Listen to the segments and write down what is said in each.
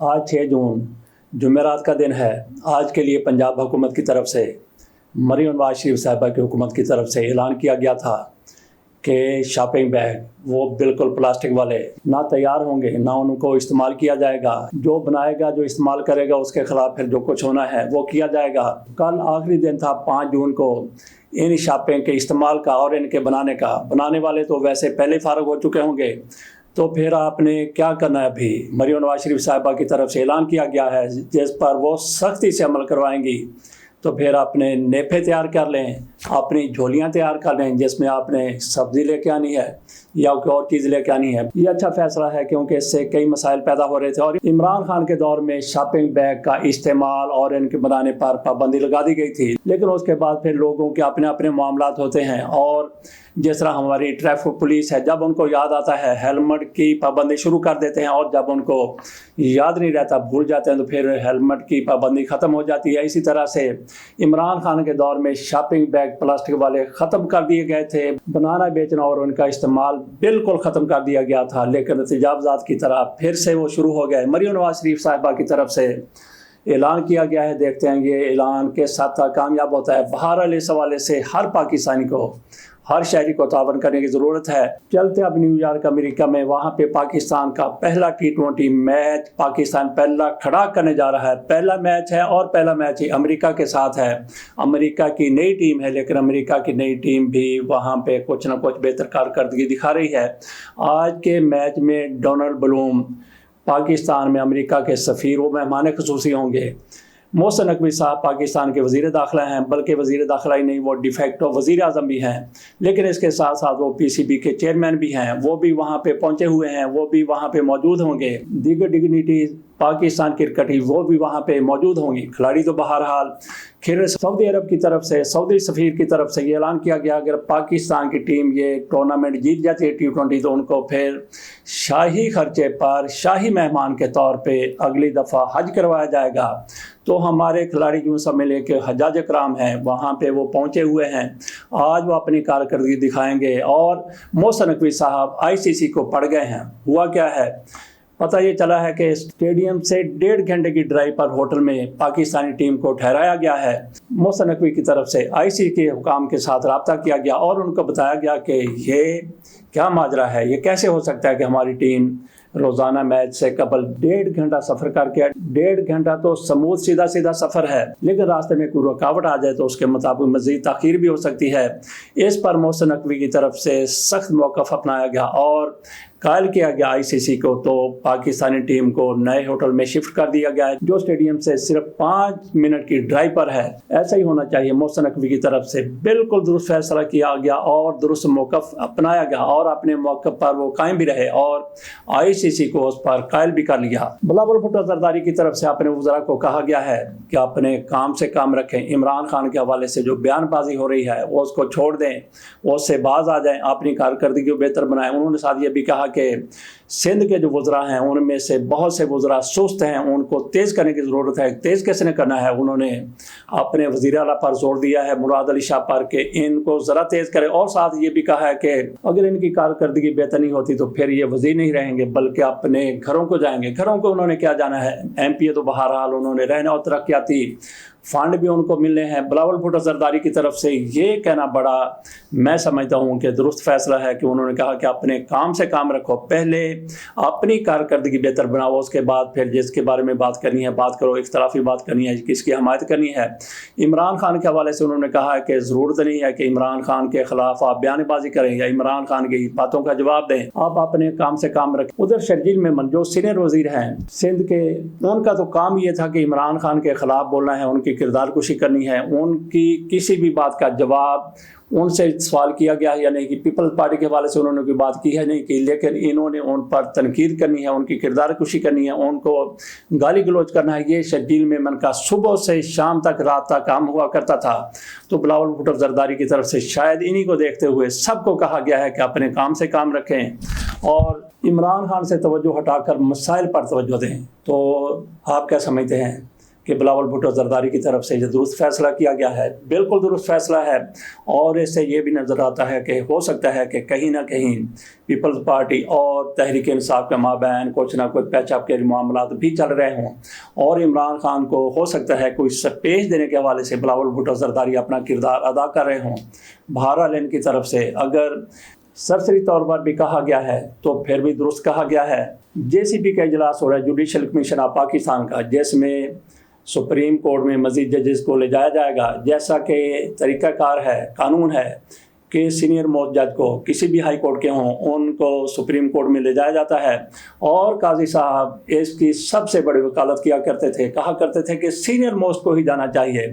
آج 6 جون جمعرات کا دن ہے۔ آج کے لیے پنجاب حکومت کی طرف سے مریم نواز شریف صاحبہ کی حکومت کی طرف سے اعلان کیا گیا تھا کہ شاپنگ بیگ وہ بالکل پلاسٹک والے نہ تیار ہوں گے، نہ ان کو استعمال کیا جائے گا۔ جو بنائے گا، جو استعمال کرے گا، اس کے خلاف پھر جو کچھ ہونا ہے وہ کیا جائے گا۔ کل آخری دن تھا 5 جون کو ان شاپنگ کے استعمال کا اور ان کے بنانے کا۔ بنانے والے تو ویسے پہلے فارغ ہو چکے ہوں گے، تو پھر آپ نے کیا کرنا ہے؟ ابھی مریم نواز شریف صاحبہ کی طرف سے اعلان کیا گیا ہے جس پر وہ سختی سے عمل کروائیں گی، تو پھر اپنے نیپے تیار کر لیں، اپنی جھولیاں تیار کر لیں جس میں آپ نے سبزی لے کے آنی ہے یا کوئی اور چیز لے کے آنی ہے۔ یہ اچھا فیصلہ ہے کیونکہ اس سے کئی مسائل پیدا ہو رہے تھے، اور عمران خان کے دور میں شاپنگ بیگ کا استعمال اور ان کے بنانے پر پابندی لگا دی گئی تھی، لیکن اس کے بعد پھر لوگوں کے اپنے اپنے معاملات ہوتے ہیں، اور جس طرح ہماری ٹریفک پولیس ہے، جب ان کو یاد آتا ہے ہیلمٹ کی پابندی شروع کر دیتے ہیں، اور جب ان کو یاد نہیں رہتا، بھول جاتے ہیں، تو پھر ہیلمٹ کی پابندی ختم ہو جاتی ہے۔ اسی طرح سے عمران خان کے دور میں شاپنگ بیگ پلاسٹک والے ختم کر دیے گئے تھے، بنانا بیچنا اور ان کا استعمال بالکل ختم کر دیا گیا تھا، لیکن تجاوزات کی طرح پھر سے وہ شروع ہو گئے۔ مریم نواز شریف صاحبہ کی طرف سے اعلان کیا گیا ہے، دیکھتے ہیں یہ اعلان کس حد تک کامیاب ہوتا ہے۔ بہرحال اس حوالے سے ہر پاکستانی کو، ہر شہری کو تعاون کرنے کی ضرورت ہے۔ چلتے اب نیو یارک امریکہ میں، وہاں پہ پاکستان کا پہلا T20 میچ پاکستان پہلا کھڑا کرنے جا رہا ہے۔ پہلا میچ ہے، اور پہلا میچ ہی امریکہ کے ساتھ ہے۔ امریکہ کی نئی ٹیم ہے، لیکن امریکہ کی نئی ٹیم بھی وہاں پہ کچھ نہ کچھ بہتر کارکردگی دکھا رہی ہے۔ آج کے میچ میں ڈونلڈ بلوم پاکستان میں امریکہ کے سفیر و مہمان خصوصی ہوں گے۔ محسن نقوی صاحب پاکستان کے وزیر داخلہ ہیں، بلکہ وزیر داخلہ ہی نہیں، وہ ڈی فیکٹو وزیر اعظم بھی ہیں، لیکن اس کے ساتھ ساتھ وہ PCB کے چیئرمین بھی ہیں، وہ بھی وہاں پہ پہنچے ہوئے ہیں، وہ بھی وہاں پہ موجود ہوں گے۔ دیگر ڈگنیٹیز پاکستان کرکٹ ہی وہ بھی وہاں پہ موجود ہوں گی۔ کھلاڑی تو بہرحال پھر سعودی عرب کی طرف سے، سعودی سفیر کی طرف سے یہ اعلان کیا گیا اگر پاکستان کی ٹیم یہ ٹورنامنٹ جیت جاتی ہے T20، تو ان کو پھر شاہی خرچے پر شاہی مہمان کے طور پہ اگلی دفعہ حج کروایا جائے گا۔ تو ہمارے کھلاڑی جو سب ملے کے حجاج کرام ہیں، وہاں پہ وہ پہنچے ہوئے ہیں، آج وہ اپنی کارکردگی دکھائیں گے۔ اور محسن نقوی صاحب ICC کو پڑ گئے ہیں۔ ہوا کیا ہے؟ پتہ یہ چلا ہے کہ اسٹیڈیم سے 1.5 گھنٹے کی ڈرائیو پر ہوٹل میں پاکستانی ٹیم کو ٹھہرایا گیا ہے۔ محسن نقوی کی طرف سے ICC کے حکام کے ساتھ رابطہ کیا گیا، اور ان کو بتایا گیا کہ یہ کیا ماجرا ہے، یہ کیسے ہو سکتا ہے کہ ہماری ٹیم روزانہ میچ سے قبل 1.5 گھنٹہ سفر کر کے، 1.5 گھنٹہ تو سموتھ سیدھا سفر ہے، لیکن راستے میں کوئی رکاوٹ آ جائے تو اس کے مطابق مزید تاخیر بھی ہو سکتی ہے۔ اس پر محسن نقوی کی طرف سے سخت موقف اپنایا گیا اور قائل کیا گیا ICC کو، تو پاکستانی ٹیم کو نئے ہوٹل میں شفٹ کر دیا گیا ہے جو اسٹیڈیم سے صرف 5 منٹ کی ڈرائیو پر ہے۔ ایسا ہی ہونا چاہیے۔ محسن نقوی کی طرف سے بالکل درست فیصلہ کیا گیا اور درست موقف اپنایا گیا، اور اپنے موقف پر وہ قائم بھی رہے، اور ICC کو اس پر قائل بھی کر لیا۔ بلاول بھٹو زرداری کی طرف سے اپنے وزراء کو کہا گیا ہے کہ اپنے کام سے کام رکھیں۔ عمران خان کے حوالے سے جو بیان بازی ہو رہی ہے وہ اس کو چھوڑ دیں، وہ اس سے باز آ جائیں، اپنی کارکردگی کو بہتر بنائیں۔ انہوں نے ساتھ یہ بھی کہا کہ سندھ کے جو وزراء ہیں ان میں سے بہت سے وزراء سست ہیں، ان کو تیز کرنے کی ضرورت ہے۔ تیز کیسے نے کرنا ہے؟ انہوں نے اپنے وزیر اعلیٰ پر زور دیا ہے، مراد علی شاہ پر، کہ ان کو ذرا تیز کرے، اور ساتھ یہ بھی کہا ہے کہ اگر ان کی کارکردگی بہتر نہیں ہوتی تو پھر یہ وزیر نہیں رہیں گے بلکہ اپنے گھروں کو جائیں گے۔ گھروں کو انہوں نے کیا جانا ہے؟ MP تو بہرحال انہوں نے رہنا، اور ترقیاتی فنڈ بھی ان کو ملنے ہیں۔ بلاول بھٹو زرداری کی طرف سے یہ کہنا بڑا میں سمجھتا ہوں کہ درست فیصلہ ہے کہ انہوں نے کہا کہ اپنے کام سے کام رکھو، پہلے اپنی کارکردگی بہتر بناؤ، اس کے بعد پھر جس کے بارے میں بات کرنی ہے بات کرو، اختلافی بات کرنی ہے، کس کی حمایت کرنی ہے۔ عمران خان کے حوالے سے انہوں نے کہا کہ ضرورت نہیں ہے کہ عمران خان کے خلاف آپ بیان بازی کریں یا عمران خان کی باتوں کا جواب دیں، آپ اپنے کام سے کام رکھیں۔ ادھر شرجیل میمن جو سینئر وزیر ہیں سندھ کے، ان کا تو کام یہ تھا کہ عمران خان کے خلاف بولنا ہے، ان کی کردار کشی کرنی ہے، ان کی کسی بھی بات کا جواب ان سے سوال کیا گیا ہے یا نہیں کہ پیپلز پارٹی کے حوالے سے انہوں نے کوئی بات کی ہے نہیں کی، لیکن انہوں نے ان پر تنقید کرنی ہے، ان کی کردار کشی کرنی ہے، ان کو گالی گلوچ کرنا ہے۔ یہ شرجیل میمن کا صبح سے شام تک، رات تک کام ہوا کرتا تھا۔ تو بلاول بھٹو زرداری کی طرف سے شاید انہی کو دیکھتے ہوئے سب کو کہا گیا ہے کہ اپنے کام سے کام رکھیں اور عمران خان سے توجہ ہٹا کر مسائل پر توجہ دیں۔ تو آپ کیا سمجھتے ہیں؟ کہ بلاول بھٹو زرداری کی طرف سے یہ درست فیصلہ کیا گیا ہے، بالکل درست فیصلہ ہے۔ اور اس سے یہ بھی نظر آتا ہے کہ ہو سکتا ہے کہ کہیں نہ کہیں پیپلز پارٹی اور تحریک انصاف کے مابین کچھ نہ کچھ پیچ اپ کے معاملات بھی چل رہے ہوں، اور عمران خان کو ہو سکتا ہے کوئی سپیش دینے کے حوالے سے بلاول بھٹو زرداری اپنا کردار ادا کر رہے ہوں۔ بہرحال ان کی طرف سے اگر سرسری طور پر بھی کہا گیا ہے تو پھر بھی درست کہا گیا ہے۔ JCP کا اجلاس ہو رہا ہے، جوڈیشل کمیشن آف پاکستان کا، جس میں سپریم کورٹ میں مزید ججز کو لے جایا جائے گا۔ جیسا کہ طریقہ کار ہے، قانون ہے کہ سینئر موسٹ جج کو کسی بھی ہائی کورٹ کے ہوں ان کو سپریم کورٹ میں لے جایا جاتا ہے، اور قاضی صاحب اس کی سب سے بڑی وکالت کیا کرتے تھے، کہا کرتے تھے کہ سینئر موسٹ کو ہی جانا چاہیے،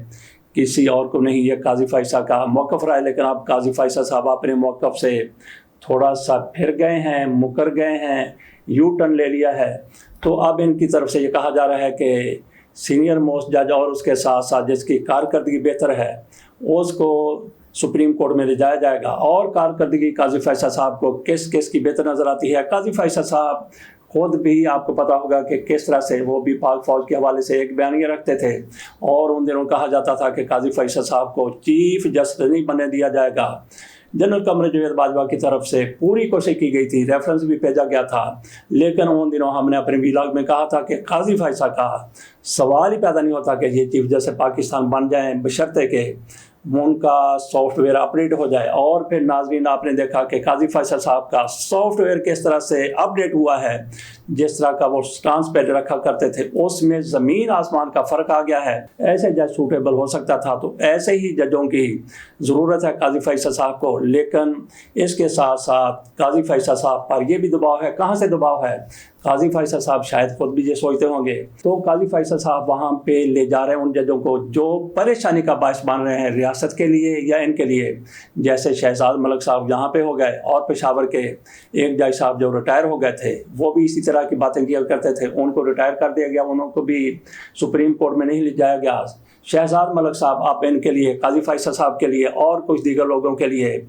کسی اور کو نہیں۔ یہ قاضی فیصل کا موقف رہا ہے، لیکن اب قاضی فیصل صاحب اپنے موقف سے تھوڑا سا پھر گئے ہیں، مکر گئے ہیں، یو ٹرن لے لیا ہے۔ تو اب ان کی طرف سے یہ کہا جا رہا ہے کہ سینئر موسٹ جج اور اس کے ساتھ ساتھ جس کی کارکردگی بہتر ہے اس کو سپریم کورٹ میں لے جایا جائے گا۔ اور کارکردگی قاضی فیصل صاحب کو کس کس کی بہتر نظر آتی ہے؟ قاضی فیصل صاحب خود بھی آپ کو پتا ہوگا کہ کس طرح سے وہ بھی پاک فوج کے حوالے سے ایک بیانیہ رکھتے تھے، اور ان دنوں کہا جاتا تھا کہ قاضی فیصل صاحب کو چیف جسٹس نہیں بننے دیا جائے گا۔ جنرل قمر جاوید باجوہ کی طرف سے پوری کوشش کی گئی تھی، ریفرنس بھی بھیجا گیا تھا، لیکن ان دنوں ہم نے اپنے ویلاگ میں کہا تھا کہ قاضی فیصل کا سوال ہی پیدا نہیں ہوتا کہ یہ چیف جسٹس پاکستان بن جائیں، بشرطے کہ ان کا سافٹ ویئر اپڈیٹ ہو جائے۔ اور پھر ناظرین آپ نے دیکھا کہ قاضی فیصل صاحب کا سافٹ ویئر کس طرح سے اپڈیٹ ہوا ہے، جس طرح کا وہ سٹانس پہلے رکھا کرتے تھے اس میں زمین آسمان کا فرق آ گیا ہے۔ ایسے جج سوٹیبل ہو سکتا تھا، تو ایسے ہی ججوں کی ضرورت ہے قاضی فیصل صاحب کو۔ لیکن اس کے ساتھ ساتھ قاضی فیصل صاحب پر یہ بھی دباؤ ہے۔ کہاں سے دباؤ ہے؟ قاضی فیصل صاحب شاید خود بھی یہ سوچتے ہوں گے، تو قاضی فیصل صاحب وہاں پہ لے جا رہے ہیں ان ججوں کو جو پریشانی کا باعث بن رہے ہیں ریاست کے لیے یا ان کے لیے، جیسے شہزاد ملک صاحب یہاں پہ ہو گئے، اور پشاور کے ایک جج صاحب جو ریٹائر ہو گئے تھے وہ بھی اسی طرح کی باتیں کیا کرتے تھے، ان کو ریٹائر کر دیا گیا، انہوں کو بھی سپریم کورٹ میں نہیں لے جایا گیا۔ شہزاد ملک صاحب آپ ان کے لیے، قاضی فیصل صاحب کے لیے اور کچھ دیگر لوگوں کے لیے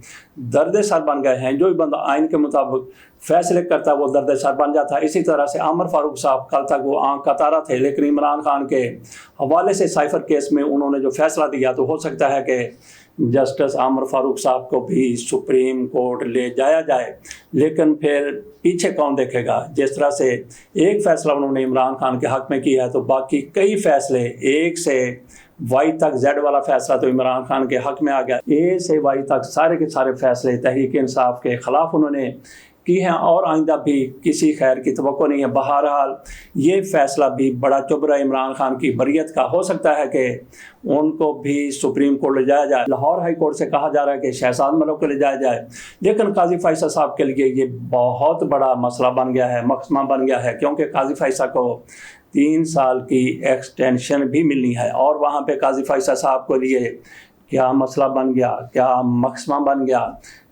درد سر بن گئے ہیں۔ جو بھی بندہ آئین کے مطابق فیصلے کرتا ہے وہ درد سر بن جاتا ہے۔ اسی طرح سے عامر فاروق صاحب کل تک وہ آنکھ کا تارا تھے، لیکن عمران خان کے حوالے سے سائفر کیس میں انہوں نے جو فیصلہ دیا تو ہو سکتا ہے کہ جسٹس عامر فاروق صاحب کو بھی سپریم کورٹ لے جایا جائے۔ لیکن پھر پیچھے کون دیکھے گا؟ جس طرح سے ایک فیصلہ انہوں نے عمران خان کے حق میں کیا ہے، تو باقی کئی فیصلے ایک سے وائی تک، زیڈ والا فیصلہ تو عمران خان کے حق میں آ گیا، اے سے وائی تک سارے کے سارے فیصلے تحریک انصاف کے خلاف انہوں نے کی ہیں، اور آئندہ بھی کسی خیر کی توقع نہیں ہے۔ بہرحال یہ فیصلہ بھی بڑا چبھ رہا ہے عمران خان کی بریت کا۔ ہو سکتا ہے کہ ان کو بھی سپریم کورٹ لے جایا جائے۔ لاہور ہائی کورٹ سے کہا جا رہا ہے کہ شہزاد ملک کو لے جایا جائے، لیکن قاضی فیصل صاحب کے لیے یہ بہت بڑا مسئلہ بن گیا ہے، مقدمہ بن گیا ہے، کیونکہ قاضی فیصل کو 3 سال کی ایکسٹینشن بھی ملنی ہے، اور وہاں پہ قاضی فیصل صاحب کو لیے کیا مسئلہ بن گیا، کیا مقدمہ بن گیا،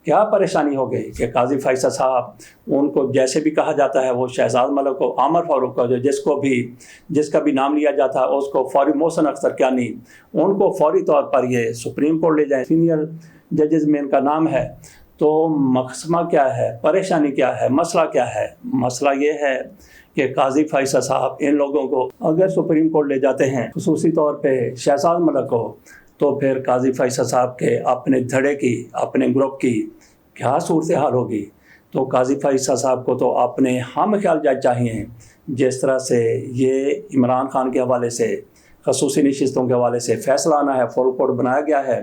کیا پریشانی ہو گئی کہ قاضی فیصل صاحب ان کو جیسے بھی کہا جاتا ہے، وہ شہزاد ملک کو، عامر فاروق کو، جس کا بھی نام لیا جاتا ہے، اس کو فوری محسن اختر کیانی، ان کو فوری طور پر یہ سپریم کورٹ لے جائیں۔ سینئر ججز میں ان کا نام ہے، تو مقدمہ کیا ہے، پریشانی کیا ہے، مسئلہ کیا ہے؟ مسئلہ یہ ہے کہ قاضی فیصل صاحب ان لوگوں کو اگر سپریم کورٹ لے جاتے ہیں، خصوصی طور پہ شہزاد ملک کو، تو پھر قاضی فیصل صاحب کے اپنے دھڑے کی، اپنے گروپ کی کیا صورتحال ہوگی؟ تو قاضی فیصل صاحب کو تو اپنے ہم خیال جج چاہیے، جس طرح سے یہ عمران خان کے حوالے سے خصوصی نشستوں کے حوالے سے فیصلہ آنا ہے، فل کورٹ بنایا گیا ہے،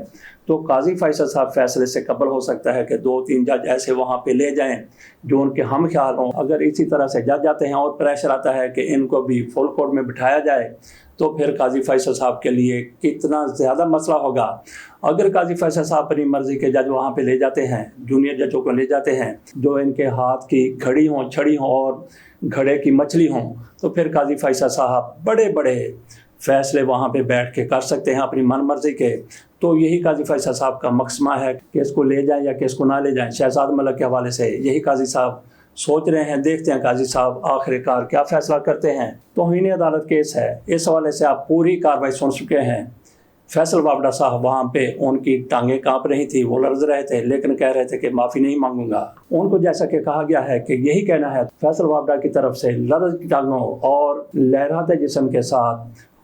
تو قاضی فیصل صاحب فیصلے سے قبل ہو سکتا ہے کہ 2-3 جج ایسے وہاں پہ لے جائیں جو ان کے ہم خیال ہوں۔ اگر اسی طرح سے جج جاتے ہیں اور پریشر آتا ہے کہ ان کو بھی فل کورٹ میں بٹھایا جائے، تو پھر قاضی فیصل صاحب کے لیے کتنا زیادہ مسئلہ ہوگا۔ اگر قاضی فیصل صاحب اپنی مرضی کے جج وہاں پہ لے جاتے ہیں، جونیئر ججوں کو لے جاتے ہیں جو ان کے ہاتھ کی گھڑی ہوں، چھڑی ہوں اور گھڑے کی مچھلی ہوں، تو پھر قاضی فیصل صاحب بڑے بڑے فیصلے وہاں پہ بیٹھ کے کر سکتے ہیں اپنی من مرضی کے۔ تو یہی قاضی فیصل صاحب کا مقدمہ ہے کہ اس کو لے جائیں یا کہ اس کو نہ لے جائیں۔ شہزاد ملک کے حوالے سے یہی قاضی صاحب سوچ رہے ہیں، دیکھتے ہیں قاضی صاحب آخر کار کیا فیصلہ کرتے ہیں۔ توہین عدالت کیس ہے، اس حوالے سے آپ پوری کارروائی سن چکے ہیں۔ فیصل وابڈا صاحب وہاں پہ ان کی ٹانگیں کانپ رہی تھی، وہ لرز رہے تھے، لیکن کہہ رہے تھے کہ معافی نہیں مانگوں گا۔ ان کو جیسا کہ کہا گیا ہے کہ یہی کہنا ہے فیصل وابڈا کی طرف سے، لرز کی ٹانگوں اور لہراتے جسم کے ساتھ